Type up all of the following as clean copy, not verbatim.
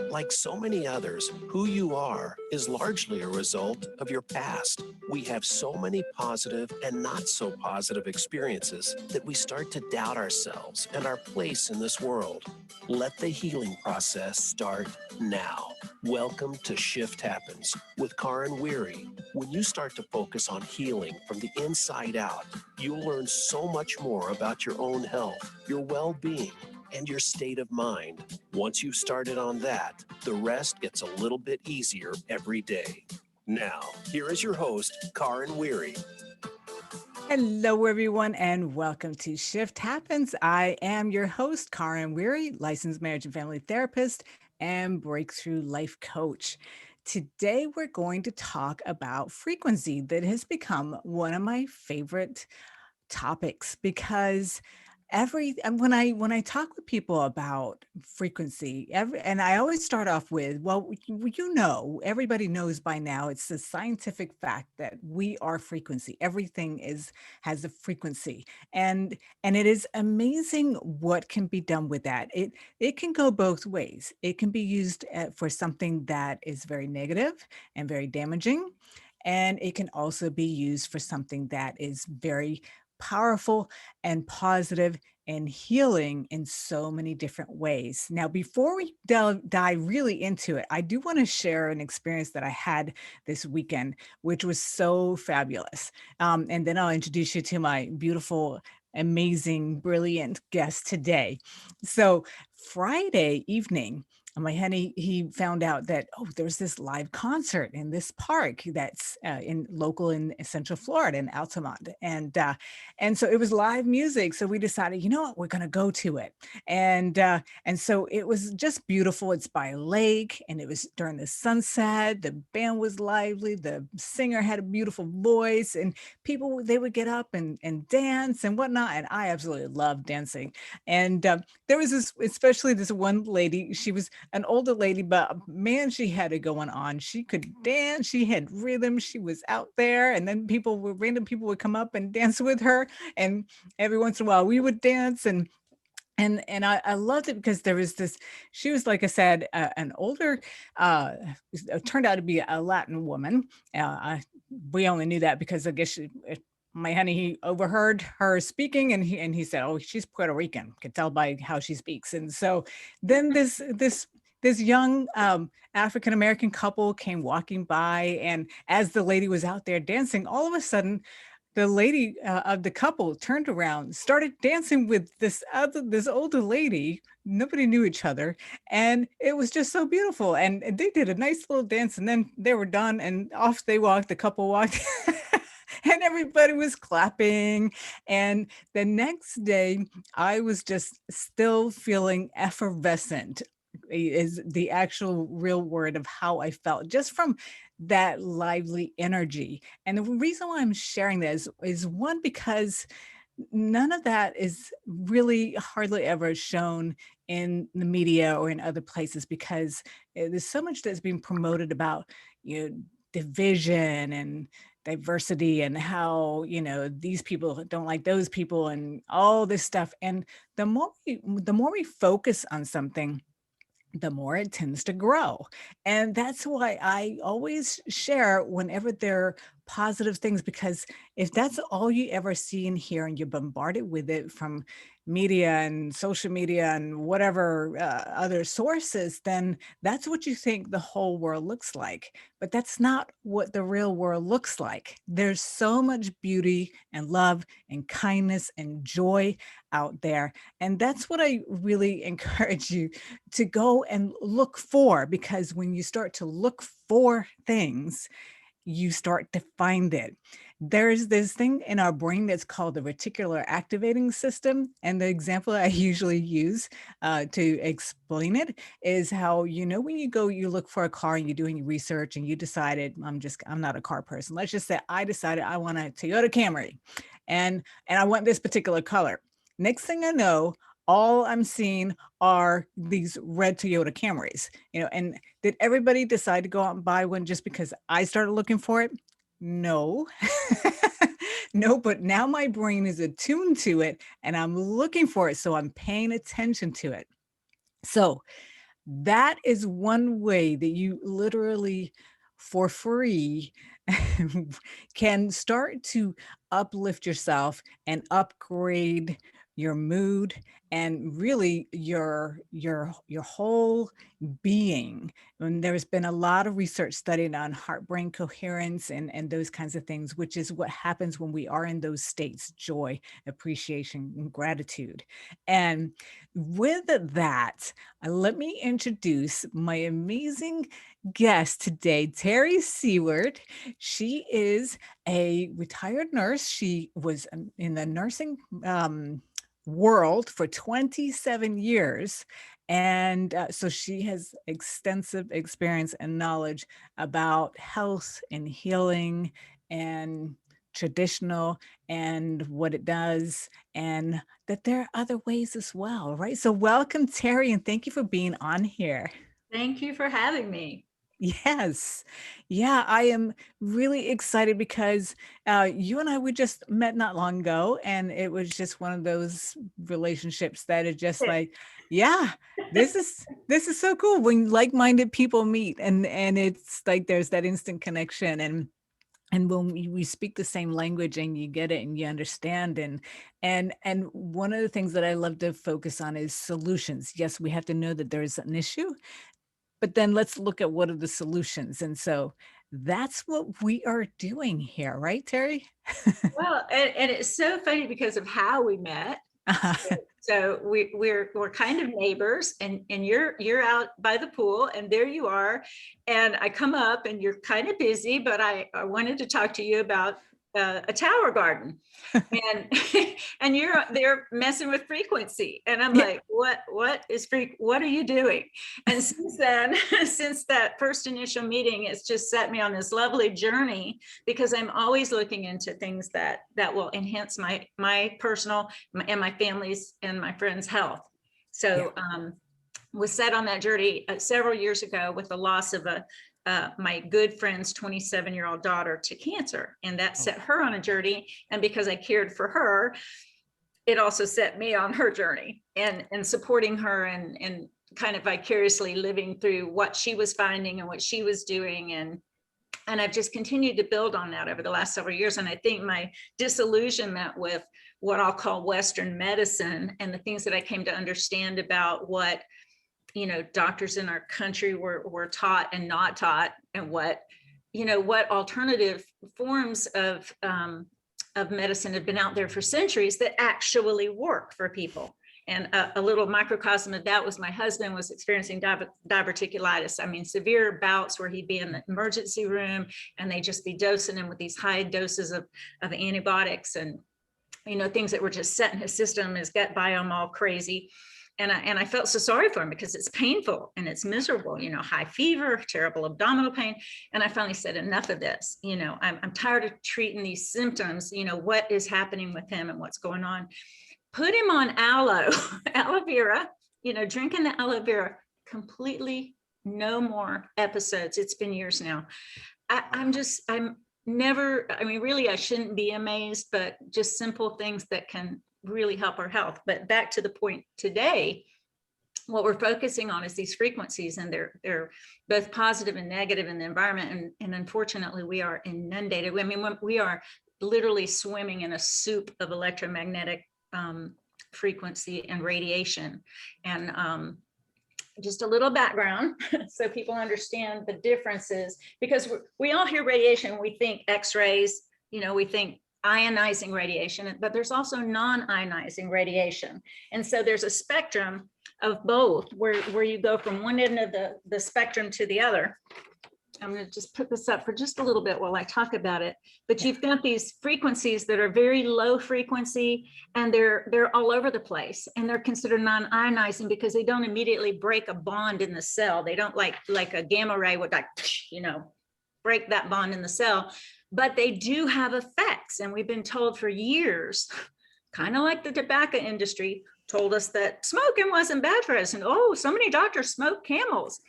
Like so many others, who you are is largely a result of your past. We have so many positive and not so positive experiences that we start to doubt ourselves and our place in this world. Let the healing process start now. Welcome to Shift Happens with Karin Weary. When you start to focus on healing from the inside out, you'll learn so much more about your own health, your well being, and your state of mind. Once you've started on that, the rest gets a little bit easier every day. Now, here is your host, Karin Weary. Hello, everyone, and welcome to Shift Happens. I am your host, Karin Weary, licensed marriage and family therapist and breakthrough life coach. Today, we're going to talk about frequency that has become one of my favorite topics because when I talk with people about frequency, and I always start off with, well, everybody knows by now, it's a scientific fact that we are frequency. Everything is has a frequency, and it is amazing what can be done with that. It can go both ways. It can be used for something that is very negative and very damaging, and it can also be used for something that is very powerful and positive and healing in so many different ways. Now, before we dive really into it, I do want to share an experience that I had this weekend, which was so fabulous. And then I'll introduce you to my beautiful, amazing, brilliant guest today. So, Friday evening, my honey, he found out that, oh, there's this live concert in this park that's in local in Central Florida in Altamont. And so it was live music. So we decided, you know what, we're going to go to it. And so it was just beautiful. It's by a lake, and it was during the sunset. The band was lively. The singer had a beautiful voice, and people, they would get up and dance and whatnot. And I absolutely love dancing. And there was this, especially this one lady, she was an older lady, but man, she had it going on. She could dance, she had rhythm, she was out there, and then random people would come up and dance with her. And every once in a while we would dance, and I loved it because there was this, she was, like I said, an older, uh, turned out to be a Latin woman. We only knew that because I guess my honey, he overheard her speaking, and he said, oh, she's Puerto Rican, could tell by how she speaks. And so then this young African American couple came walking by, and as the lady was out there dancing, all of a sudden the lady of the couple turned around, started dancing with this older lady. Nobody knew each other, and it was just so beautiful. And they did a nice little dance, and then they were done, and off they walked. The couple walked. And everybody was clapping. And the next day, I was just still feeling effervescent, is the actual real word of how I felt just from that lively energy. And the reason why I'm sharing this is one, because none of that is really hardly ever shown in the media or in other places, because there's so much that's being promoted about, division and diversity, and how, these people don't like those people and all this stuff. And the more we focus on something, the more it tends to grow. And that's why I always share whenever there are positive things, because if that's all you ever see and hear, and you're bombarded with it from media and social media and whatever other sources, then that's what you think the whole world looks like. But that's not what the real world looks like. There's so much beauty and love and kindness and joy out there. And that's what I really encourage you to go and look for, because when you start to look for things, you start to find it. There's this thing in our brain that's called the reticular activating system. And the example I usually use to explain it is how, when you look for a car and you're doing your research and you decided, I'm not a car person. Let's just say I decided I want a Toyota Camry, and I want this particular color. Next thing I know, all I'm seeing are these red Toyota Camrys, and did everybody decide to go out and buy one just because I started looking for it? No. No, but now my brain is attuned to it and I'm looking for it. So I'm paying attention to it. So that is one way that you literally, for free, can start to uplift yourself and upgrade your mood and really your whole being. And there's been a lot of research studied on heart brain coherence and those kinds of things, which is what happens when we are in those states: joy, appreciation, and gratitude. And with that, let me introduce my amazing guest today, Terry Seward. She is a retired nurse. She was in the nursing world for 27 years. And so she has extensive experience and knowledge about health and healing and traditional and what it does, and that there are other ways as well, right? So welcome, Terry, and thank you for being on here. Thank you for having me. Yes. Yeah, I am really excited because you and I, we just met not long ago, and it was just one of those relationships that are just like, yeah, this is so cool when like-minded people meet, and it's like there's that instant connection, and when we speak the same language and you get it and you understand. And one of the things that I love to focus on is solutions. Yes, we have to know that there is an issue, but then let's look at what are the solutions. And so that's what we are doing here, right, Terry? Well, and it's so funny because of how we met. So we're kind of neighbors, and you're out by the pool, and there you are, and I come up, and you're kind of busy, but I wanted to talk to you about a tower garden, and and you're there messing with frequency, and I'm Yeah. like, what are you doing? And since then, since that first initial meeting, it's just set me on this lovely journey, because I'm always looking into things that will enhance my personal and my family's and my friends' health. So was set on that journey several years ago with the loss of my good friend's 27-year-old daughter to cancer, and that set her on a journey. And because I cared for her, it also set me on her journey, and supporting her, and kind of vicariously living through what she was finding and what she was doing. And I've just continued to build on that over the last several years. And I think my disillusionment with what I'll call Western medicine, and the things that I came to understand about what doctors in our country were taught and not taught, and what alternative forms of medicine have been out there for centuries that actually work for people. And a little microcosm of that was my husband was experiencing diverticulitis. I mean, severe bouts where he'd be in the emergency room, and they'd just be dosing him with these high doses of antibiotics, and things that were just setting his system, his gut biome all crazy. And I felt so sorry for him, because it's painful and it's miserable, high fever, terrible abdominal pain. And I finally said, enough of this. I'm tired of treating these symptoms. What is happening with him and what's going on? Put him on aloe vera, drinking the aloe vera, completely no more episodes. It's been years now. I'm never, I mean, really, I shouldn't be amazed, but just simple things that can really help our health. But back to the point today, what we're focusing on is these frequencies, and they're both positive and negative in the environment. And unfortunately, we are inundated. I mean, we are literally swimming in a soup of electromagnetic frequency and radiation. And just a little background so people understand the differences, because we all hear radiation, we think x-rays, we think ionizing radiation, but there's also non-ionizing radiation. And so there's a spectrum of both, where you go from one end of the spectrum to the other. I'm going to just put this up for just a little bit while I talk about it. But you've got these frequencies that are very low frequency, and they're all over the place, and they're considered non-ionizing because they don't immediately break a bond in the cell. They don't like a gamma ray would break that bond in the cell, but they do have effects. And we've been told for years, kind of like the tobacco industry told us that smoking wasn't bad for us. And so many doctors smoke Camels.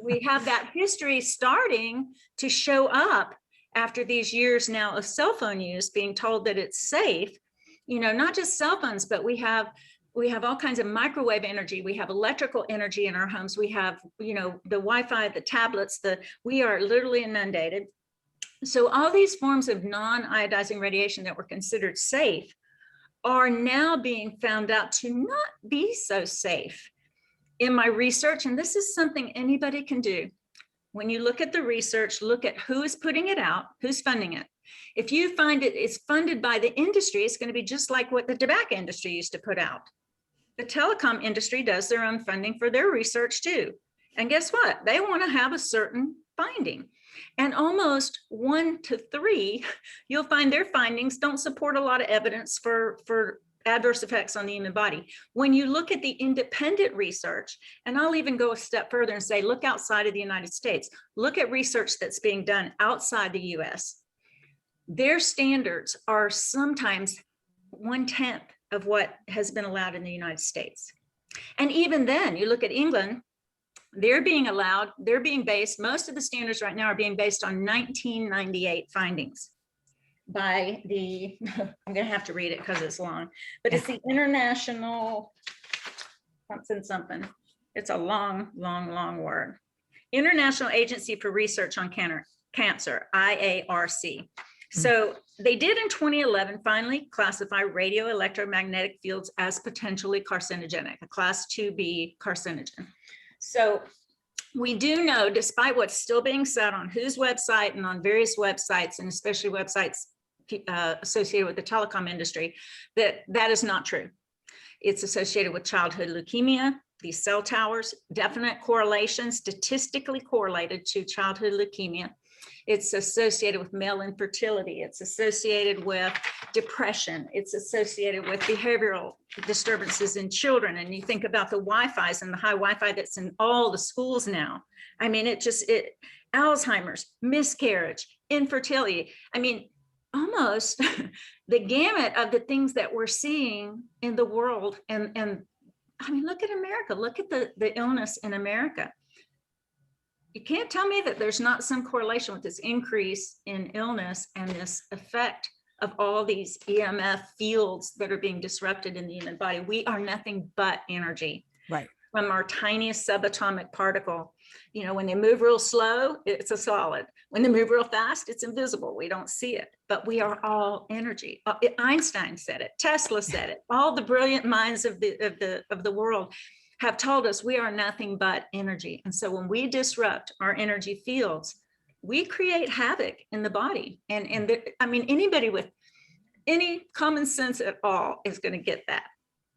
We have that history starting to show up after these years now of cell phone use, being told that it's safe, not just cell phones, but we have we have all kinds of microwave energy. We have electrical energy in our homes. We have, the Wi-Fi, the tablets, we are literally inundated. So all these forms of non-ionizing radiation that were considered safe are now being found out to not be so safe. In my research, and this is something anybody can do, when you look at the research, look at who is putting it out, who's funding it. If you find it's funded by the industry, it's going to be just like what the tobacco industry used to put out. The telecom industry does their own funding for their research too. And guess what? They want to have a certain finding. And almost 1 to 3, you'll find their findings don't support a lot of evidence for adverse effects on the human body. When you look at the independent research, and I'll even go a step further and say, look outside of the United States, look at research that's being done outside the US. Their standards are sometimes 1/10 of what has been allowed in the United States. And even then, you look at England, they're being based, most of the standards right now are being based on 1998 findings by the, I'm gonna have to read it because it's long, but it's the International something. It's a long word. International Agency for Research on Cancer, IARC. So they did in 2011 finally classify radio electromagnetic fields as potentially carcinogenic, a class 2B carcinogen. So we do know, despite what's still being said on WHO's website and on various websites, and especially websites associated with the telecom industry, that is not true. It's associated with childhood leukemia, these cell towers, definite correlation, statistically correlated to childhood leukemia. It's associated with male infertility. It's associated with depression. It's associated with behavioral disturbances in children. And you think about the Wi-Fi's and the high Wi-Fi that's in all the schools now. I mean, Alzheimer's, miscarriage, infertility. I mean, almost the gamut of the things that we're seeing in the world. And I mean, look at America. Look at the illness in America. You can't tell me that there's not some correlation with this increase in illness and this effect of all these EMF fields that are being disrupted in the human body. We are nothing but energy. Right. From our tiniest subatomic particle. When they move real slow, it's a solid. When they move real fast, it's invisible. We don't see it, but we are all energy. Einstein said it, Tesla said it, all the brilliant minds of the world have told us we are nothing but energy. And so when we disrupt our energy fields, we create havoc in the body. And I mean, anybody with any common sense at all is going to get that.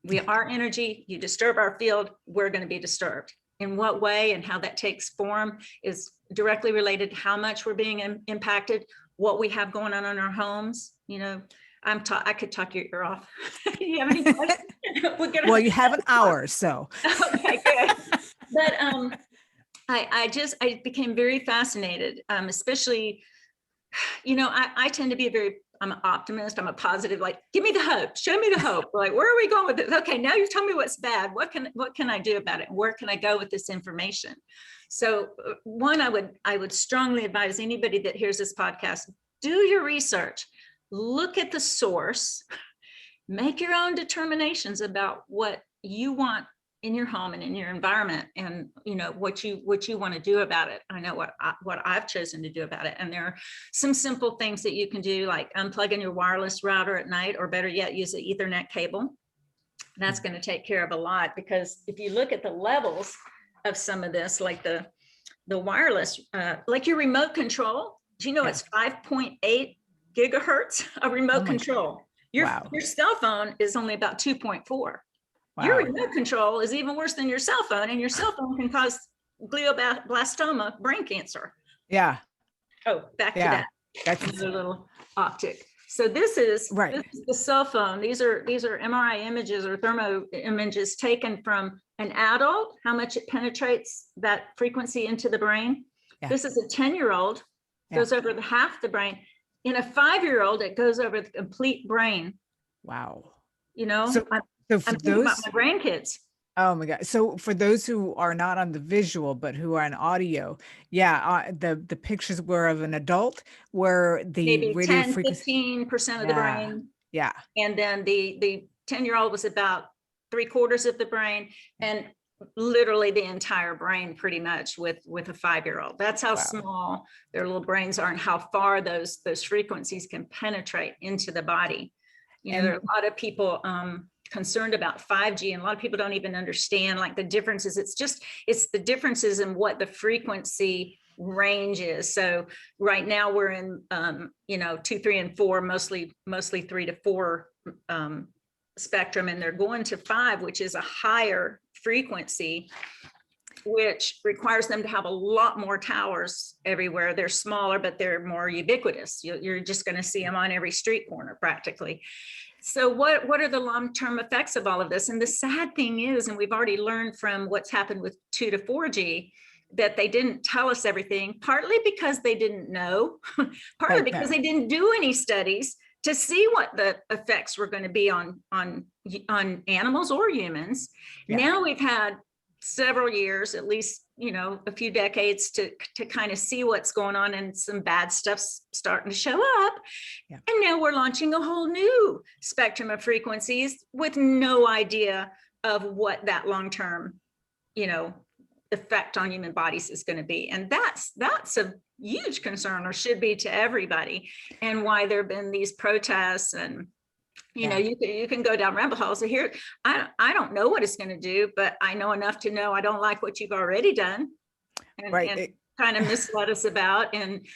We are energy. You disturb our field, we're going to be disturbed. In what way and how that takes form is directly related to how much we're being impacted, what we have going on in our homes. I could talk your ear off. You have any questions? Well, you have an hour, so. Okay, good. But I became very fascinated, especially, I tend to be I'm an optimist. I'm a positive, like, give me the hope, show me the hope. Like, where are we going with this? Okay, now you tell me what's bad. What can I do about it? Where can I go with this information? So one, I would strongly advise anybody that hears this podcast, do your research, look at the source, make your own determinations about what you want in your home and in your environment, and what you want to do about it. I know what I've chosen to do about it, and there are some simple things that you can do, like unplugging your wireless router at night, or better yet, use an Ethernet cable. That's going to take care of a lot, because if you look at the levels of some of this, like the wireless, like your remote control, do you know it's 5.8 gigahertz of remote control? Your cell phone is only about 2.4. Wow. Your remote control is even worse than your cell phone, and your cell phone can cause glioblastoma, brain cancer. Yeah. Oh, back to that. That's a little optic. So this is the cell phone. These are MRI images or thermo images taken from an adult, how much it penetrates that frequency into the brain. Yeah. This is a 10-year-old, goes over half the brain. In a 5-year-old, it goes over the complete brain. Wow. So for those, about my grandkids. Oh my God. So for those who are not on the visual, but who are on audio, the pictures were of an adult where the maybe radio 10, frequency, 15% of the brain. Yeah. And then the 10-year-old was about 3/4 of the brain, and literally the entire brain pretty much with a 5-year-old. That's how Wow. small their little brains are and how far those frequencies can penetrate into the body. There are a lot of people concerned about 5G, and a lot of people don't even understand like the differences. It's the differences in what the frequency range is. So right now we're in 2, 3, and 4, mostly 3 to 4 spectrum, and they're going to 5, which is a higher frequency, which requires them to have a lot more towers everywhere. They're smaller, but they're more ubiquitous. You're just going to see them on every street corner practically. So what are the long-term effects of all of this? And the sad thing is, and we've already learned from what's happened with 2 to 4G, that they didn't tell us everything, partly because they didn't know, partly because they didn't do any studies to see what the effects were going to be on animals or humans. Yeah. Now we've had several years, at least, a few decades to kind of see what's going on, and some bad stuff's starting to show up. Yeah. And now we're launching a whole new spectrum of frequencies with no idea of what that long-term, effect on human bodies is going to be. And that's a huge concern, or should be, to everybody, and why there have been these protests. And you can go down rabbit holes. So here, I don't know what it's going to do, but I know enough to know I don't like what you've already done, and kind of misled us about, and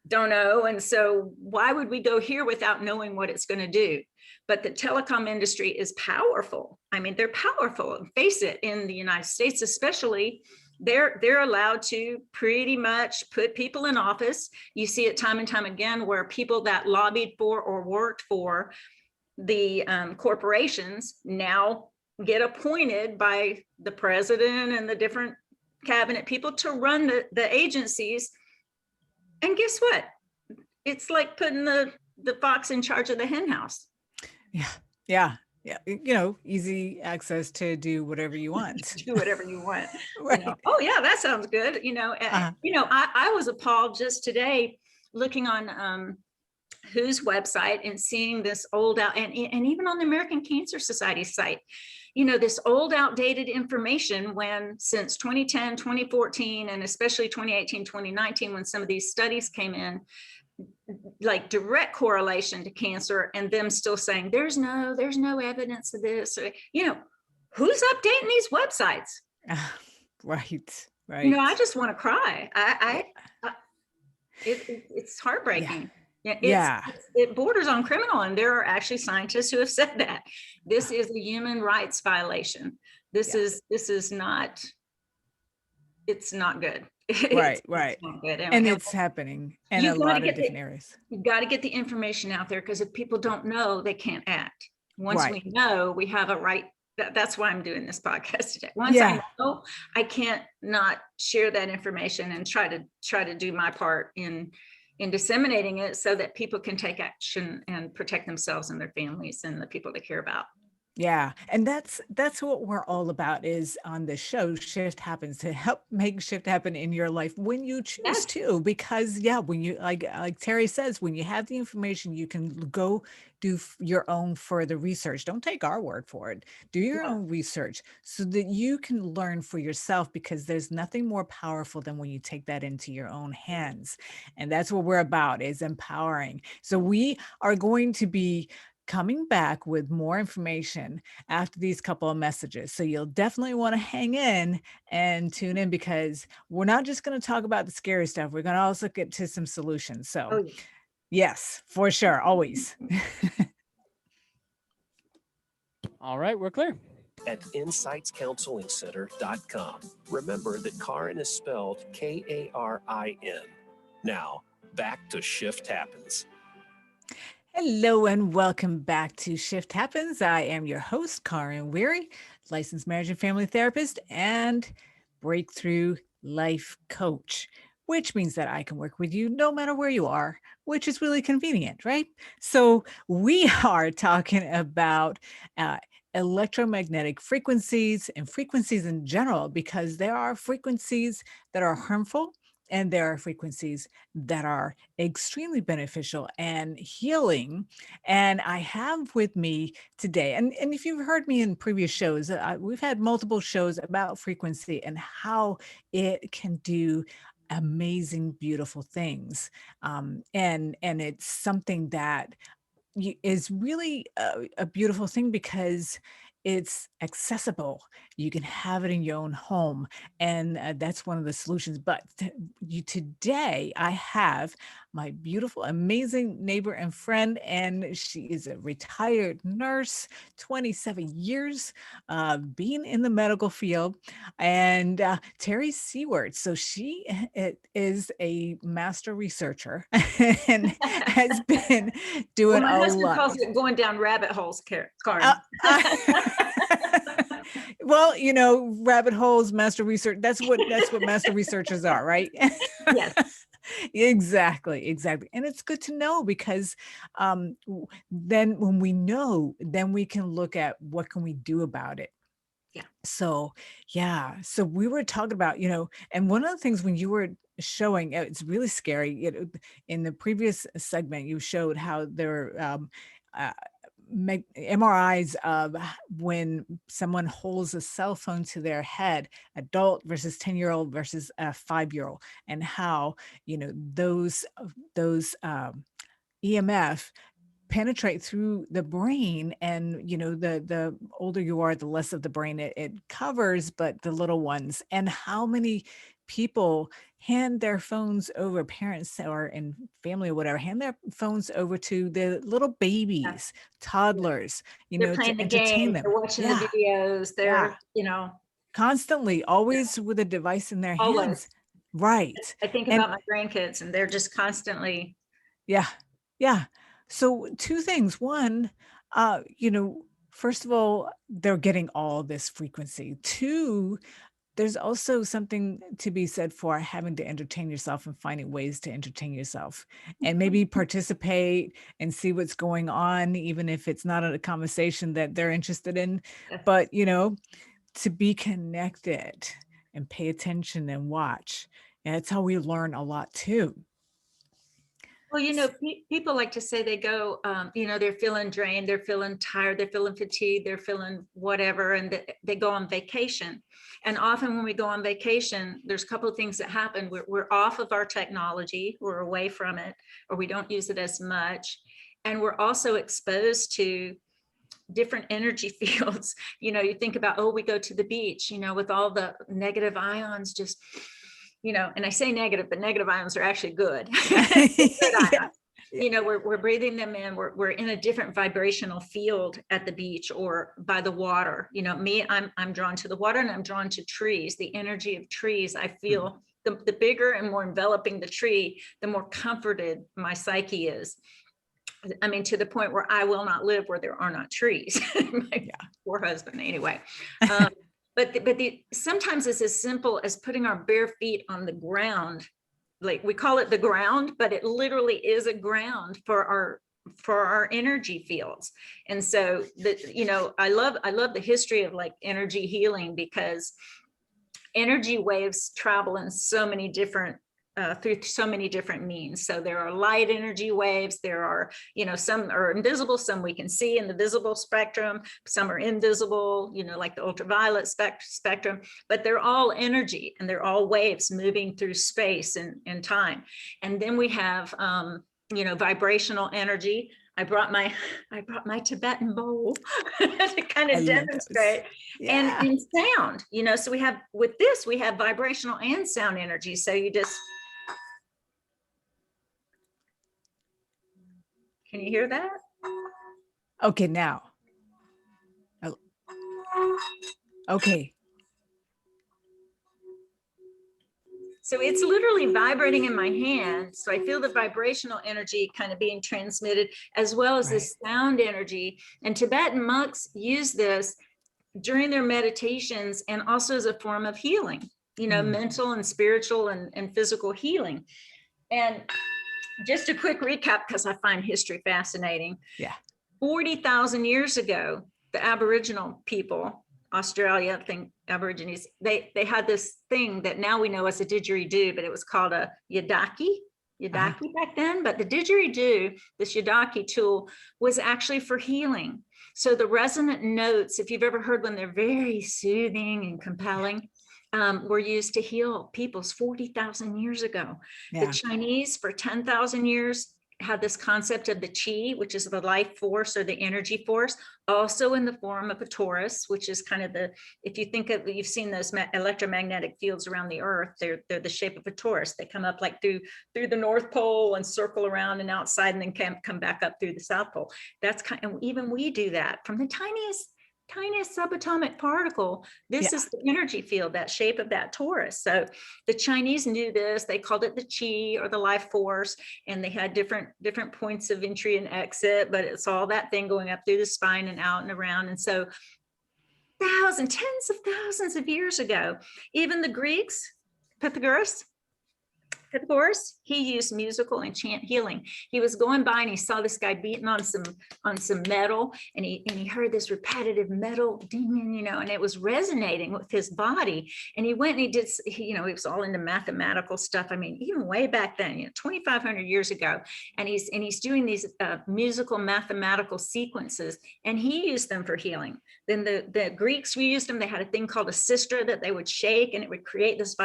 don't know. And so why would we go here without knowing what it's going to do? But the telecom industry is powerful. I mean, they're powerful. Face it, in the United States, especially, they're allowed to pretty much put people in office. You see it time and time again, where people that lobbied for or worked for the corporations now get appointed by the president and the different cabinet people to run the agencies. And guess what? It's like putting the fox in charge of the hen house. Yeah. Easy access to do whatever you want. Do whatever you want. Right. Oh yeah, that sounds good. I was appalled just today looking on WHO's website and seeing this old out, and even on the American Cancer Society site, this old outdated information, when since 2010, 2014, and especially 2018, 2019, when some of these studies came in, like direct correlation to cancer, and them still saying there's no evidence of this. Who's updating these websites? Right. I just want to cry. It's heartbreaking. It borders on criminal, and there are actually scientists who have said that this is a human rights violation. This is not. It's not good. Right. It's not good. And it's happening in a lot of different areas. You got to get the information out there, because if people don't know, they can't act. Once we know, we have a right. That's why I'm doing this podcast today. Once I know, I can't not share that information and try to do my part in disseminating it, so that people can take action and protect themselves and their families and the people they care about. Yeah. And that's what we're all about, is on the show, Shift Happens, to help make shift happen in your life when you choose to. Because when you, like Terry says, when you have the information, you can go do your own further research. Don't take our word for it. Do your own research so that you can learn for yourself, because there's nothing more powerful than when you take that into your own hands. And that's what we're about, is empowering. So we are going to be coming back with more information after these couple of messages. So you'll definitely want to hang in and tune in, because we're not just going to talk about the scary stuff. We're going to also get to some solutions. So yes, for sure. Always. All right, we're clear. At insightscounselingcenter.com. Remember that Karin is spelled Karin. Now, back to Shift Happens. Hello and welcome back to Shift Happens. I am your host, Karin Weary, licensed marriage and family therapist and breakthrough life coach, which means that I can work with you no matter where you are, which is really convenient, right? So we are talking about electromagnetic frequencies and frequencies in general, because there are frequencies that are harmful And there are frequencies that are extremely beneficial and healing. And I have with me today, and if you've heard me in previous shows, we've had multiple shows about frequency and how it can do amazing, beautiful things. And it's something that is really a beautiful thing because it's accessible. You can have it in your own home, and that's one of the solutions. But today, I have my beautiful, amazing neighbor and friend, and she is a retired nurse, 27 years being in the medical field, and Terry Seward. So she is a master researcher and has been Well, doing my a husband lot. calls it going down rabbit holes, Karen. Well, rabbit holes, master research, that's what master researchers are, right? Yes. Exactly. And it's good to know because then when we know, then we can look at what can we do about it. Yeah. So, yeah. So we were talking about, and one of the things when you were showing, it's really scary. In the previous segment, you showed how there uh, MRIs of when someone holds a cell phone to their head, adult versus 10-year-old versus a 5-year-old, and how, those EMF penetrate through the brain, and the older you are, the less of the brain it covers, but the little ones, and how many people hand their phones over, parents or in family or whatever, hand their phones over to the little babies, toddlers, They're to playing the entertain games, them. they're watching the Yeah, videos, yeah, they're, constantly, always with a device in their hands. always. Right. I think And about my grandkids and they're just constantly. yeah, yeah. So two things. One, first of all, they're getting all this frequency. Two, there's also something to be said for having to entertain yourself and finding ways to entertain yourself and maybe participate and see what's going on, even if it's not a conversation that they're interested in. But, to be connected and pay attention and watch. And that's how we learn a lot too. Well, people like to say they go, they're feeling drained, they're feeling tired, they're feeling fatigued, they're feeling whatever, and they go on vacation. And often when we go on vacation, there's a couple of things that happen. We're off of our technology, we're away from it, or we don't use it as much. And we're also exposed to different energy fields. You think about, we go to the beach, with all the negative ions just, and I say negative, but negative ions are actually good. Good ions. We're breathing them in. We're in a different vibrational field at the beach or by the water. I'm drawn to the water, and I'm drawn to trees. The energy of trees, I feel the bigger and more enveloping the tree, the more comforted my psyche is. I mean, to the point where I will not live where there are not trees. My poor husband, anyway. But sometimes it's as simple as putting our bare feet on the ground. Like, we call it the ground, but it literally is a ground for our energy fields. And so I love the history of like energy healing, because energy waves travel in so many different through so many different means. So there are light energy waves. There are, some are invisible, some we can see in the visible spectrum, some are invisible, like the ultraviolet spectrum, but they're all energy and they're all waves moving through space and time. And then we have, vibrational energy. I brought my Tibetan bowl to kind of demonstrate. Yeah. And sound, so we have vibrational and sound energy. So you just, can you hear that? Okay, now. Okay. So it's literally vibrating in my hand. So I feel the vibrational energy kind of being transmitted, as well as this sound energy. And Tibetan monks use this during their meditations and also as a form of healing, mental and spiritual and physical healing. And just a quick recap, because I find history fascinating. Yeah. 40,000 years ago, the Aboriginal people Australia, I think Aborigines, they had this thing that now we know as a didgeridoo, but it was called a yidaki back then. But the didgeridoo, this yidaki tool, was actually for healing. So the resonant notes, if you've ever heard when they're very soothing and compelling, were used to heal peoples 40,000 years ago. The Chinese for 10,000 years had this concept of the qi, which is the life force or the energy force, also in the form of a torus, which is kind of the, if you think of, you've seen those electromagnetic fields around the earth, they're the shape of a torus. They come up like through the North Pole and circle around and outside and then come back up through the South Pole. That's kind of, even we do that from the tiniest subatomic particle. This is the energy field, that shape of that torus. So the Chinese knew this. They called it the qi or the life force, and they had different points of entry and exit, but it's all that thing going up through the spine and out and around. And so tens of thousands of years ago, even the Greeks, Pythagoras, he used musical and chant healing. He was going by and he saw this guy beating on some metal, and he heard this repetitive metal dinging, and it was resonating with his body. And he went and he did, he was all into mathematical stuff. I mean, even way back then, 2,500 years ago. And he's doing these musical mathematical sequences, and he used them for healing. Then the Greeks used them. They had a thing called a sistra that they would shake, and it would create this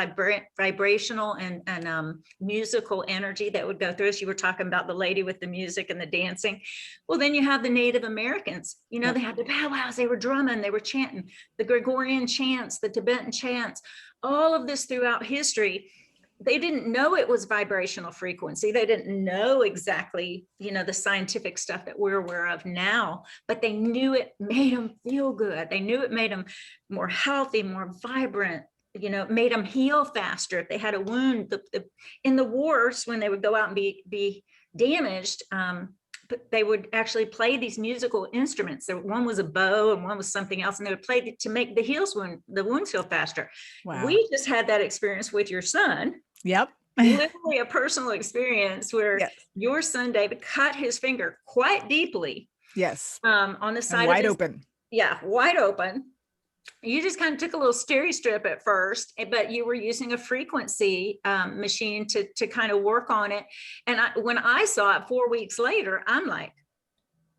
vibrational and musical energy that would go through us. You were talking about the lady with the music and the dancing. Well, then you have the Native Americans, they had the powwows, they were drumming, they were chanting the Gregorian chants, the Tibetan chants, all of this throughout history. They didn't know it was vibrational frequency. They didn't know exactly, the scientific stuff that we're aware of now, but they knew it made them feel good. They knew it made them more healthy, more vibrant, made them heal faster. If they had a wound, in the wars, when they would go out and be damaged, but they would actually play these musical instruments. So one was a bow and one was something else, and they would play to make the wounds heal faster. Wow. We just had that experience with your son. Yep. Literally a personal experience where your son, David, cut his finger quite deeply. Yes. On the side wide open. Yeah, wide open. You just kind of took a little steri-strip at first, but you were using a frequency machine to kind of work on it. And when I saw it 4 weeks later, I'm like,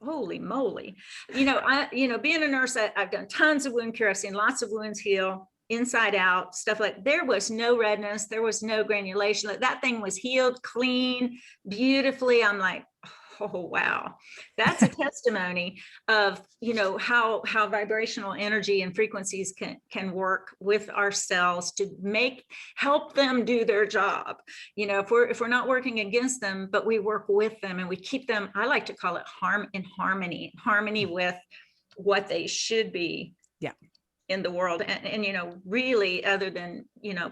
holy moly. Being a nurse, I've done tons of wound care. I've seen lots of wounds heal inside out, stuff like, there was no redness, there was no granulation. That thing was healed clean, beautifully. I'm like, oh, wow. That's a testimony of, how vibrational energy and frequencies can work with our cells to help them do their job. If we're not working against them, but we work with them and we keep them, I like to call it harmony with what they should be. Yeah. In the world. And really, other than,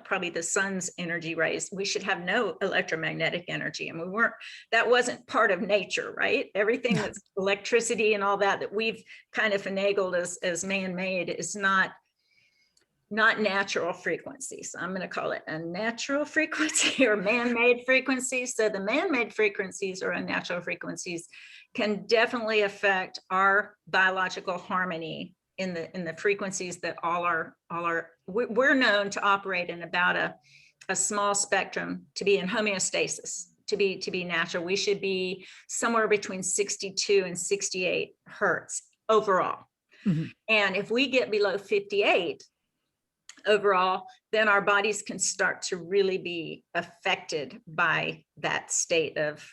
probably the sun's energy rays, we should have no electromagnetic energy. And that wasn't part of nature, right? Everything that's electricity and all that we've kind of finagled as man-made is not natural frequencies. I'm going to call it a natural frequency or man-made frequencies. So the man-made frequencies or unnatural frequencies can definitely affect our biological harmony in the frequencies that we're known to operate in about a small spectrum to be in homeostasis, to be natural. We should be somewhere between 62 and 68 hertz overall. Mm-hmm. And if we get below 58 overall, then our bodies can start to really be affected by that state of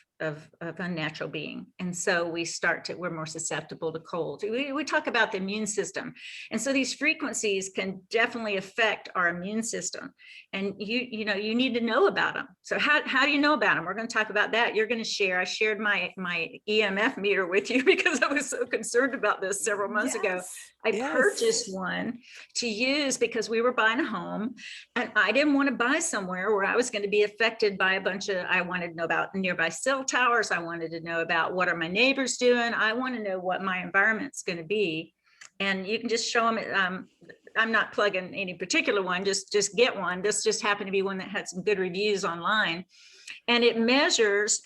unnatural being. And so we're more susceptible to cold. We talk about the immune system. And so these frequencies can definitely affect our immune system. And you need to know about them. So how do you know about them? We're going to talk about that. You're going to share. I shared my EMF meter with you because I was so concerned about this several months ago. I purchased one to use because we were buying a home, and I didn't want to buy somewhere where I was going to be affected by I wanted to know about nearby cell towers. I wanted to know about what are my neighbors doing. I want to know what my environment's going to be. And you can just show them. I'm not plugging any particular one, just get one. This just happened to be one that had some good reviews online. And it measures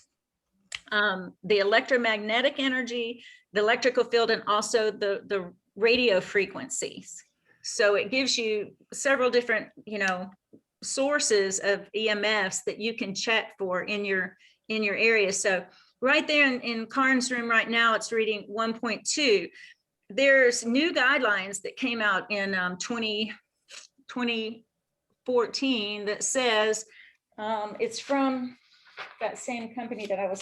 the electromagnetic energy, the electrical field, and also the radio frequencies. So it gives you several different, sources of EMFs that you can check for in your area. So right there in Karen's room right now, it's reading 1.2. There's new guidelines that came out in 2014 that says it's from that same company or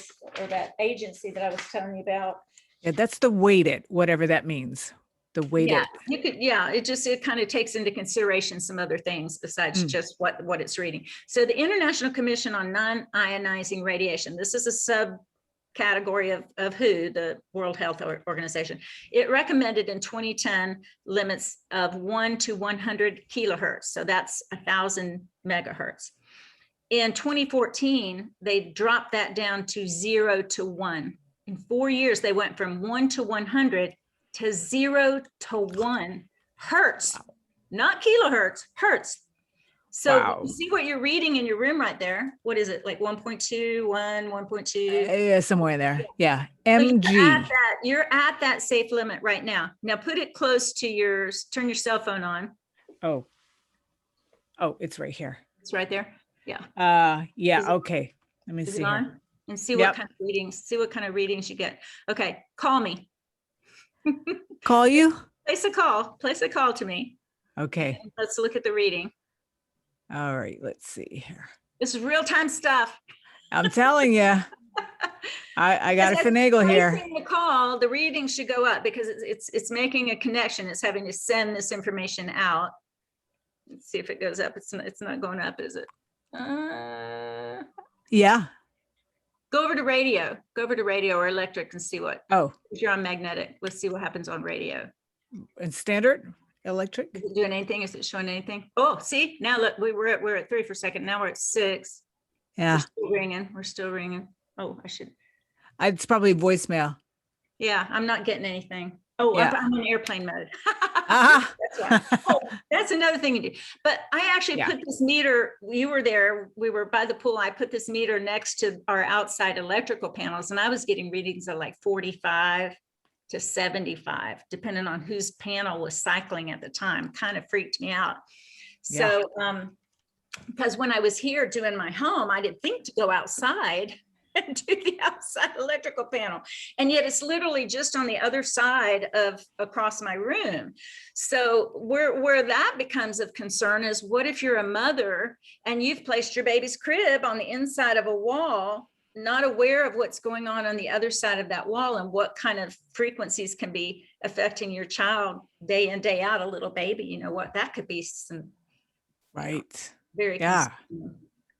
that agency that I was telling you about. Yeah, that's the weighted, whatever that means. The weighted. Yeah, it kind of takes into consideration some other things besides just what it's reading. So the International Commission on Non-Ionizing Radiation, this is a subcategory of WHO, the World Health Organization. It recommended in 2010 limits of 1 to 100 kilohertz. So that's 1,000 megahertz. In 2014, they dropped that down to 0 to 1. In 4 years, they went from 1 to 100 to 0 to 1 hertz, not kilohertz, hertz. So you see what you're reading in your room right there. What is it, like 1.2, 1.2? Yeah, somewhere in there. Yeah, mg. So you're at that safe limit right now. Now put it close to yours. Turn your cell phone on. Oh, it's right here. It's right there. Yeah. Yeah. Okay. Let me see here. And see what kind of readings. See what kind of readings you get. Okay, call me. Call you? Place a call to me. Okay. And let's look at the reading. All right, let's see here. This is real-time stuff. I'm telling you. I got to finagle here. The call, the reading should go up because it's making a connection. It's having to send this information out. Let's see if it goes up. It's not going up, is it? Yeah. Go over to radio or electric and see what. Oh, if you're on magnetic, let's see what happens on radio. And standard electric? Is it doing anything? Is it showing anything? Oh, see, now look, we're at 3 for a second. Now we're at 6. Yeah. We're still ringing. Oh, It's probably voicemail. Yeah, I'm not getting anything. Oh, yeah. I'm in airplane mode. That's why. That's another thing you do. But I actually put this meter, you were there, we were by the pool. I put this meter next to our outside electrical panels, and I was getting readings of like 45 to 75, depending on whose panel was cycling at the time. Kind of freaked me out. So, because when I was here doing my home, I didn't think to go outside and do the outside electrical panel. And yet it's literally just on the other side of across my room. So where that becomes of concern is, what if you're a mother and you've placed your baby's crib on the inside of a wall, not aware of what's going on the other side of that wall and what kind of frequencies can be affecting your child day in, day out, a little baby, what that could be some very concerning.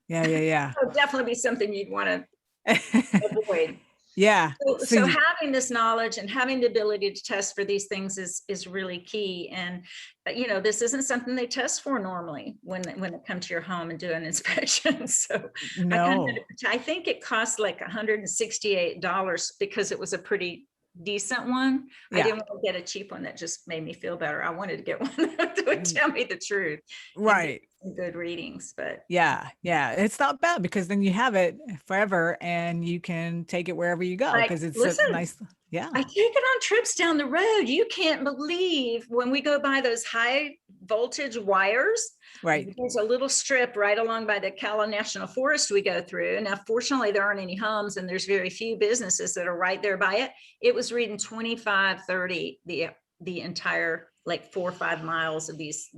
Yeah. It would definitely be something you'd want to avoid. Yeah. So having this knowledge and having the ability to test for these things is really key. And this isn't something they test for normally when they come to your home and do an inspection. So no. I think it cost like $168 because it was a pretty decent one. I didn't want to get a cheap one that just made me feel better. I wanted to get one that would tell me the truth. Right. Good readings, but yeah, it's not bad because then you have it forever and you can take it wherever you go because it's a nice. Yeah, I take it on trips down the road. You can't believe when we go by those high voltage wires. Right. There's a little strip right along by the Cala National Forest we go through. Now, fortunately, there aren't any homes and there's very few businesses that are right there by it. It was reading 25, 30, the entire like 4 or 5 miles of these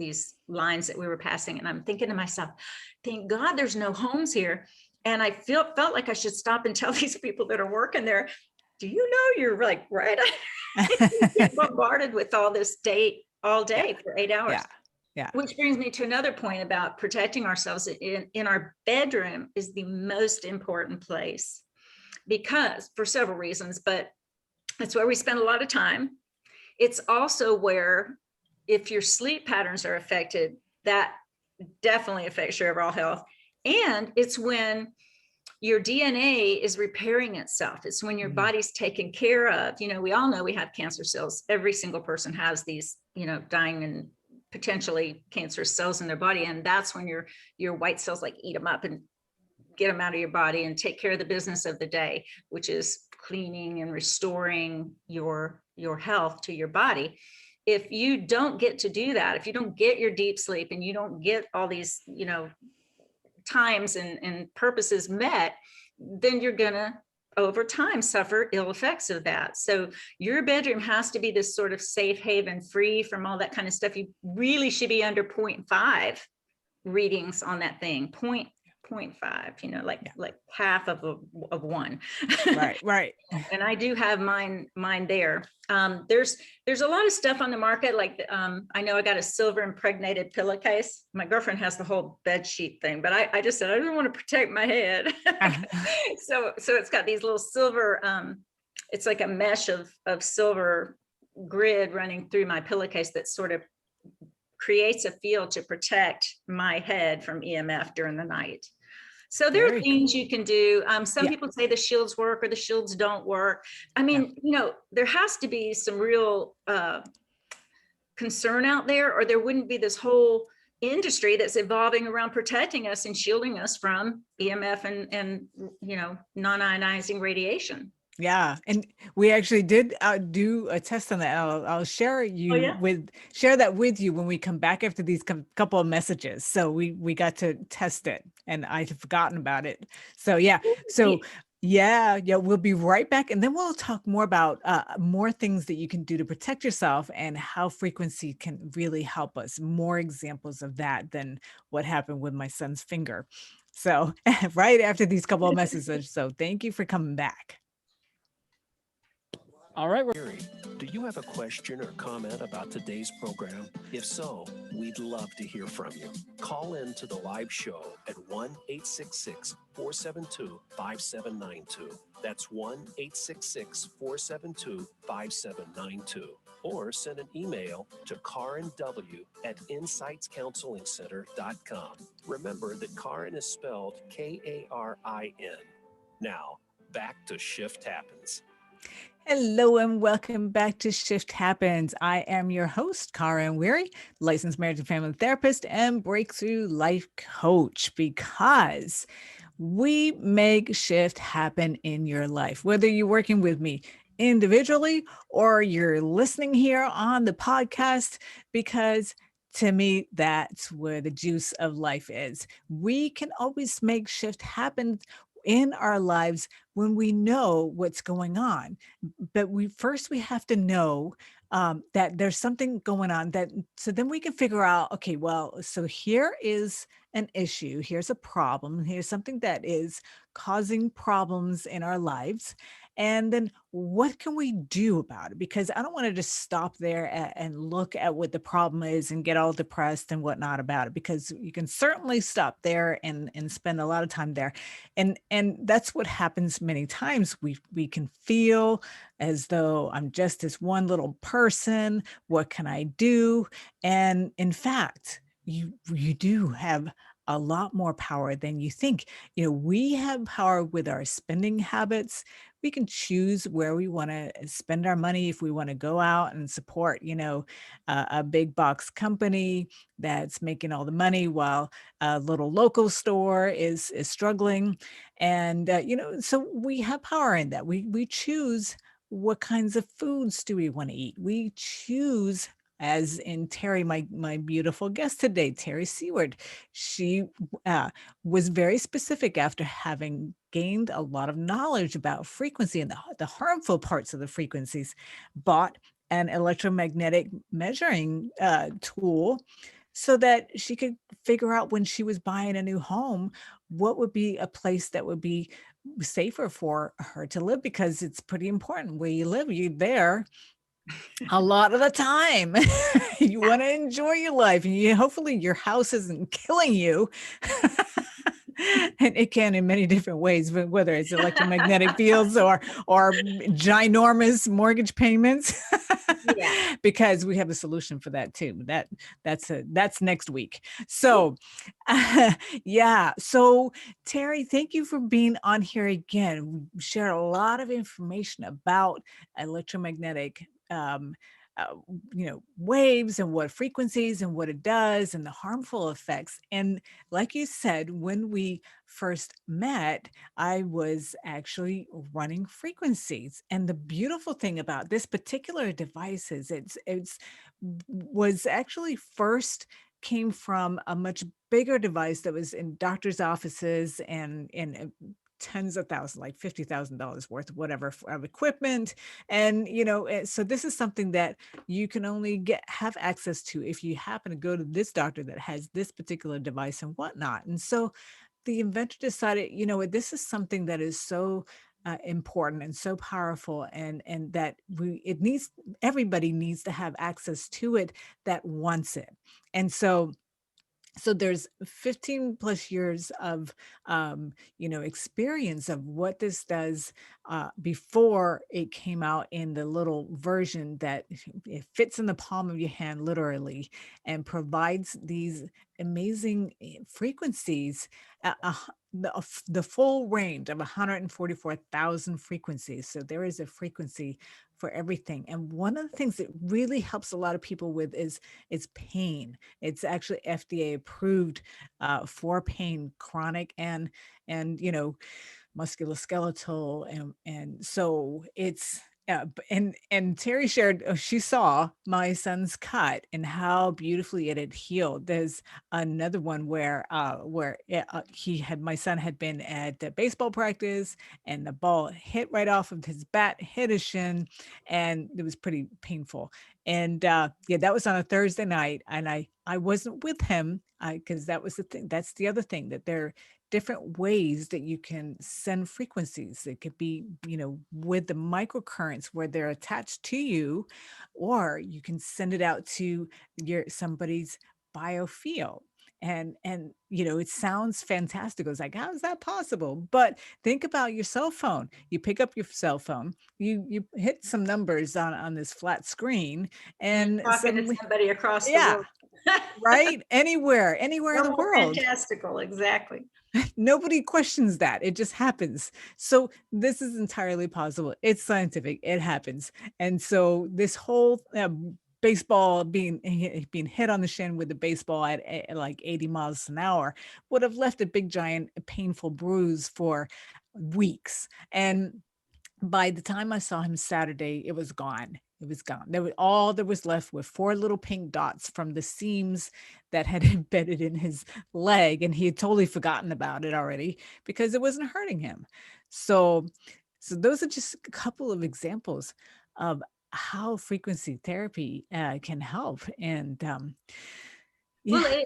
lines that we were passing. And I'm thinking to myself, thank God there's no homes here. And I felt like I should stop and tell these people that are working there, do you know you're like right? Get bombarded with all this all day for 8 hours. Yeah. Which brings me to another point about protecting ourselves. In our bedroom is the most important place because for several reasons, but it's where we spend a lot of time. It's also where, if your sleep patterns are affected, that definitely affects your overall health. And it's when your DNA is repairing itself. It's when your body's taken care of. We all know we have cancer cells. Every single person has these, dying and potentially cancerous cells in their body. And that's when your white cells like eat them up and get them out of your body and take care of the business of the day, which is cleaning and restoring your health to your body. if you don't get to do that, if you don't get your deep sleep and you don't get all these, times and purposes met, then you're gonna over time suffer ill effects of that. So your bedroom has to be this sort of safe haven, free from all that kind of stuff. You really should be under 0.5 readings on that thing. 0.5, like half of one. Right. And I do have mine there. There's a lot of stuff on the market. Like, I know I got a silver impregnated pillowcase. My girlfriend has the whole bed sheet thing, but I just said, I don't want to protect my head. So it's got these little silver, it's like a mesh of silver grid running through my pillowcase that sort of creates a field to protect my head from EMF during the night. So there are things you can do. Some people say the shields work or the shields don't work. I mean, there has to be some real concern out there, or there wouldn't be this whole industry that's evolving around protecting us and shielding us from EMF and non-ionizing radiation. Yeah, and we actually did do a test on that. I'll share share that with you when we come back after these couple of messages. So we got to test it, and I had forgotten about it. So yeah, we'll be right back, and then we'll talk more about more things that you can do to protect yourself and how frequency can really help us. More examples of that than what happened with my son's finger. So right after these couple of messages. So thank you for coming back. All right. Do you have a question or comment about today's program? If so, we'd love to hear from you. Call in to the live show at 1-866-472-5792. That's 1-866-472-5792. Or send an email to karinw@insightscounselingcenter.com. Remember that Karin is spelled Karin. Now, back to Shift Happens. Hello and welcome back to Shift Happens. I am your host, Karin Weary, licensed marriage and family therapist and breakthrough life coach, because we make shift happen in your life. Whether you're working with me individually or you're listening here on the podcast, because to me, that's where the juice of life is. We can always make shift happen in our lives when we know what's going on. But we have to know that there's something going on, so then we can figure out, okay, well, so here is an issue, here's a problem, here's something that is causing problems in our lives. And then what can we do about it? Because I don't want to just stop there and look at what the problem is and get all depressed and whatnot about it, because you can certainly stop there and spend a lot of time there. And that's what happens many times. We can feel as though I'm just this one little person. What can I do? And in fact, you do have a lot more power than you think. We have power with our spending habits. We can choose where we want to spend our money. If we want to go out and support, a big box company that's making all the money while a little local store is struggling. And, so we have power in that. We choose what kinds of foods do we want to eat. We choose, as in Terry, my beautiful guest today, Terry Seward. She was very specific after having gained a lot of knowledge about frequency and the harmful parts of the frequencies, bought an electromagnetic measuring tool so that she could figure out, when she was buying a new home, what would be a place that would be safer for her to live, because it's pretty important where you live. You're there a lot of the time. You want to enjoy your life, and hopefully your house isn't killing you. And it can in many different ways, but whether it's electromagnetic fields or ginormous mortgage payments. Yeah. Because we have a solution for that too. That's next week. So So Terry, thank you for being on here again. We shared a lot of information about electromagnetic uh, waves and what frequencies and what it does and the harmful effects. And like you said, when we first met, I was actually running frequencies. And the beautiful thing about this particular device is it's was actually first came from a much bigger device that was in doctors' offices and in tens of thousands, like $50,000 worth of whatever of equipment. And, so this is something that you can only have access to if you happen to go to this doctor that has this particular device and whatnot. And so the inventor decided, what, this is something that is so important and so powerful, and that everybody needs to have access to it that wants it. And so there's 15 plus years of experience of what this does before it came out in the little version that it fits in the palm of your hand literally, and provides these amazing frequencies, the full range of 144,000 frequencies. So there is a frequency for everything. And one of the things that really helps a lot of people with is pain. It's actually FDA approved for pain, chronic and musculoskeletal, and so it's. And Terry shared, she saw my son's cut and how beautifully it had healed. There's another one where my son had been at the baseball practice, and the ball hit right off of his bat, hit his shin, and it was pretty painful. And that was on a Thursday night, and I wasn't with him because that was the thing. That's the other thing, that there are different ways that you can send frequencies. It could be, with the microcurrents where they're attached to you, or you can send it out to somebody's biofield. And it sounds fantastic. It's like, how is that possible? But think about your cell phone. You pick up your cell phone, you hit some numbers on this flat screen, and talking suddenly, to somebody across the yeah, world. right? Anywhere in the world. Fantastical, exactly. Nobody questions that. It just happens. So this is entirely possible. It's scientific. It happens. And so this whole baseball being hit on the shin with the baseball at like 80 miles an hour would have left a big, giant, painful bruise for weeks. And by the time I saw him Saturday, it was gone. It was gone. All there was left were 4 little pink dots from the seams that had embedded in his leg, and he had totally forgotten about it already because it wasn't hurting him. So those are just a couple of examples of how frequency therapy can help. And Well,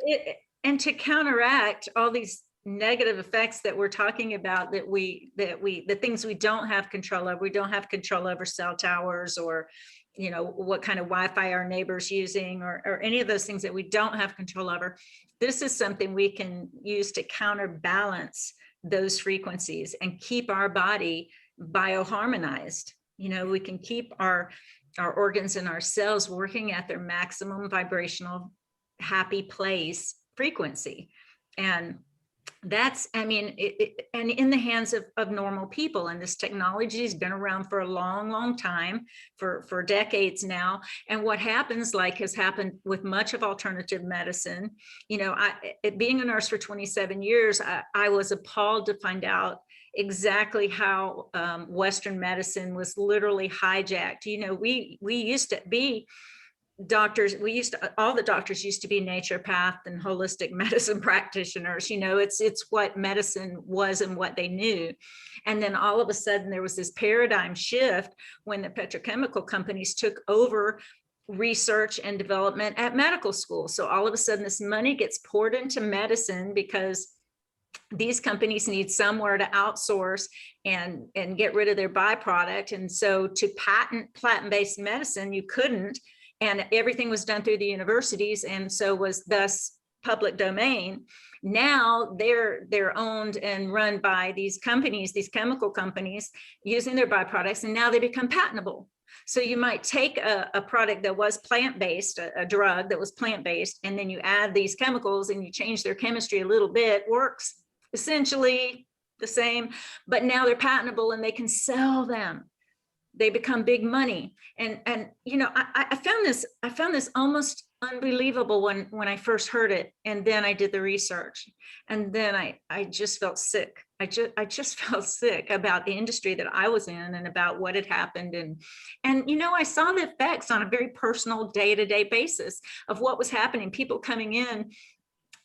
and to counteract all these negative effects that we're talking about, the things we don't have control of. We don't have control over cell towers, or what kind of Wi-Fi our neighbors using, or any of those things that we don't have control over. This is something we can use to counterbalance those frequencies and keep our body bioharmonized. We can keep our organs and our cells working at their maximum vibrational happy place frequency. And that's, and in the hands of normal people. And this technology has been around for a long, long time, for decades now. And what happens, like has happened with much of alternative medicine, being a nurse for 27 years, I was appalled to find out exactly how Western medicine was literally hijacked. We used to be doctors, all the doctors used to be naturopath and holistic medicine practitioners. It's what medicine was and what they knew. And then all of a sudden there was this paradigm shift when the petrochemical companies took over research and development at medical school. So all of a sudden this money gets poured into medicine because these companies need somewhere to outsource and get rid of their byproduct. And so to patent plant-based medicine, you couldn't. And everything was done through the universities, and so was thus public domain. Now they're owned and run by these companies, these chemical companies, using their byproducts, and now they become patentable. So you might take a product that was plant-based, a drug that was plant-based, and then you add these chemicals and you change their chemistry a little bit, works essentially the same, but now they're patentable and they can sell them. they become big money. And you know, I found this almost unbelievable when I first heard it. And then I did the research, and then I just felt sick. I just felt sick about the industry that I was in and about what had happened. And you know, I saw the effects on a very personal day-to-day basis of what was happening, people coming in.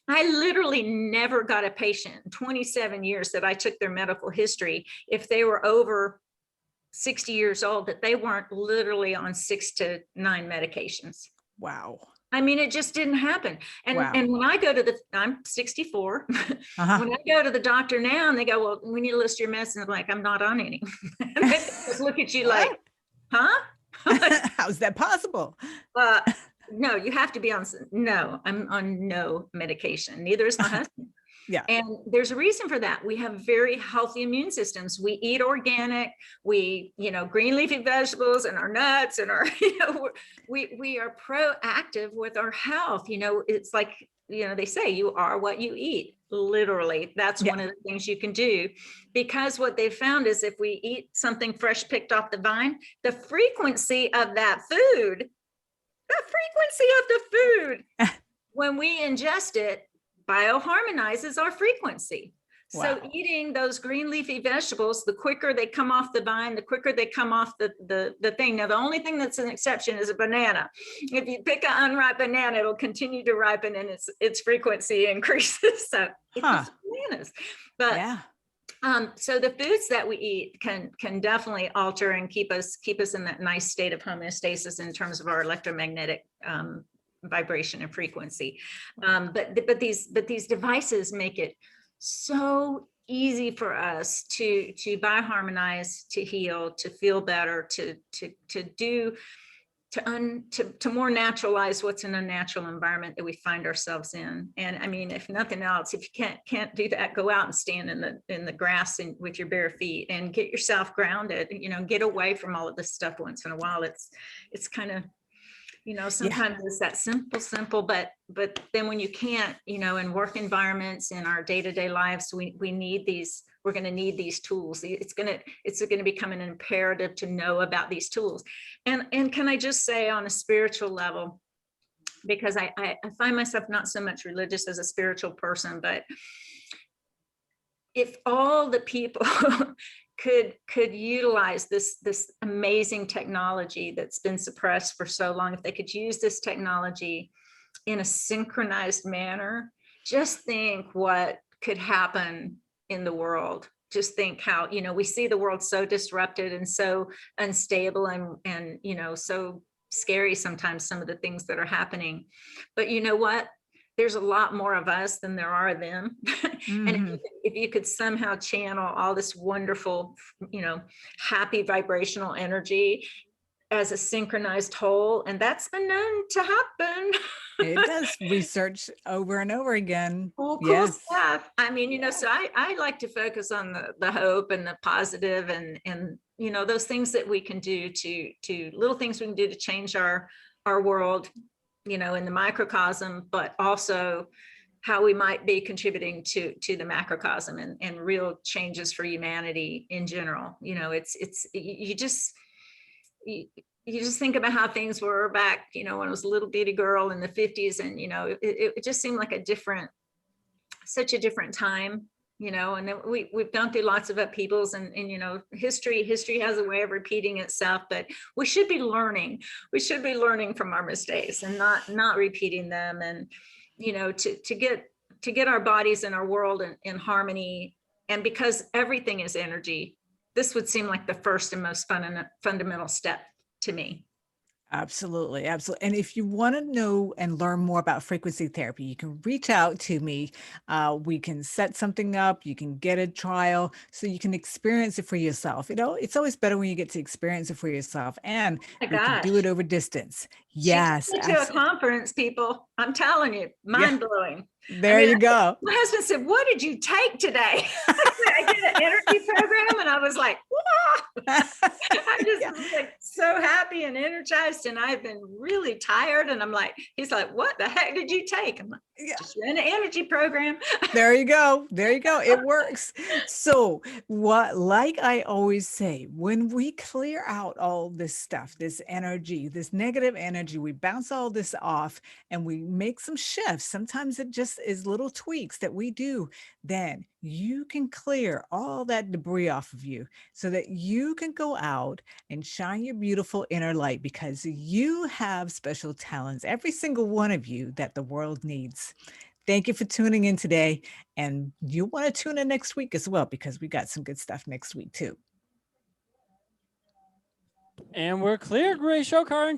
I literally never got a patient in 27 years that I took their medical history, if they were over 60 years old, that they weren't literally on 6 to 9 medications. Wow. I mean, it just didn't happen. And Wow. and when I go to I'm 64. Uh-huh. When I go to the doctor now and they go, well, we need to list your medicine. I'm like, I'm not on any. And they just look at you like, huh? How's that possible? No, you have to be on. No, I'm on no medication. Neither is my husband. Yeah. And there's a reason for that. We have very healthy immune systems. We eat organic, we, you know, green leafy vegetables and our nuts and our, you know, we are proactive with our health. You know, it's like, you know, they say you are what you eat. Literally, that's one of the things you can do, because what they've found is if we eat something fresh picked off the vine, the frequency of that food, when we ingest it, bioharmonizes our frequency. Wow. So eating those green leafy vegetables, the quicker they come off the vine, the quicker they come off the thing. Now, the only thing that's an exception is a banana. If you pick an unripe banana, it'll continue to ripen and its frequency increases. So it's bananas. But yeah. So the foods that we eat can definitely alter and keep us in that nice state of homeostasis in terms of our electromagnetic vibration and frequency. But these devices make it so easy for us to bioharmonize, to heal, to feel better, to more naturalize what's an unnatural environment that we find ourselves in. And I mean, if nothing else, if you can't do that, go out and stand in the grass and with your bare feet and get yourself grounded. You know, get away from all of this stuff once in a while. It's kind of, you know, sometimes it's that simple, but then when you can't, you know, in work environments, in our day-to-day lives, we need these. We're going to need these tools. It's going to become an imperative to know about these tools. And can I just say, on a spiritual level, because I find myself not so much religious as a spiritual person, but if all the people could utilize this amazing technology that's been suppressed for so long, if they could use this technology in a synchronized manner, just think what could happen in the world. Just think how, you know, we see the world so disrupted and so unstable and you know, so scary sometimes, some of the things that are happening. But you know what? There's a lot more of us than there are them. Mm-hmm. And if you could somehow channel all this wonderful, you know, happy vibrational energy as a synchronized whole, and that's been known to happen. It does. Research over and over again. Cool stuff. I mean, you know, so I like to focus on the hope and the positive and you know, those things that we can do to little things we can do to change our world, you know, in the microcosm, but also how we might be contributing to the macrocosm and real changes for humanity in general. You know, you just think about how things were back, you know, when I was a little bitty girl in the 50s, and, you know, it just seemed like such a different time, you know, and then we've gone through lots of upheavals and, you know, history has a way of repeating itself, but we should be learning from our mistakes and not repeating them. And, you know, to get our bodies and our world in harmony. And because everything is energy, this would seem like the first and most fundamental step to me. Absolutely. Absolutely. And if you want to know and learn more about frequency therapy, you can reach out to me. We can set something up. You can get a trial so you can experience it for yourself. You know, it's always better when you get to experience it for yourself, and you can do it over distance. Yes, She took me to a conference, people. I'm telling you, mind blowing. there you go. My husband said, "What did you take today?" I did an energy program, and I was like, "Wow!" I just Yeah. was like so happy and energized, and I've been really tired. And I'm like, he's like, "What the heck did you take?" I'm like, Yeah. "Just ran an energy program." There you go. There you go. It works. So, like I always say, when we clear out all this stuff, this energy, this negative energy, we bounce all this off and we make some shifts. Sometimes it just is little tweaks that we do. Then you can clear all that debris off of you so that you can go out and shine your beautiful inner light because you have special talents, every single one of you that the world needs. Thank you for tuning in today. And you want to tune in next week as well, because we got some good stuff next week too. And we're clear. Great show, Karen.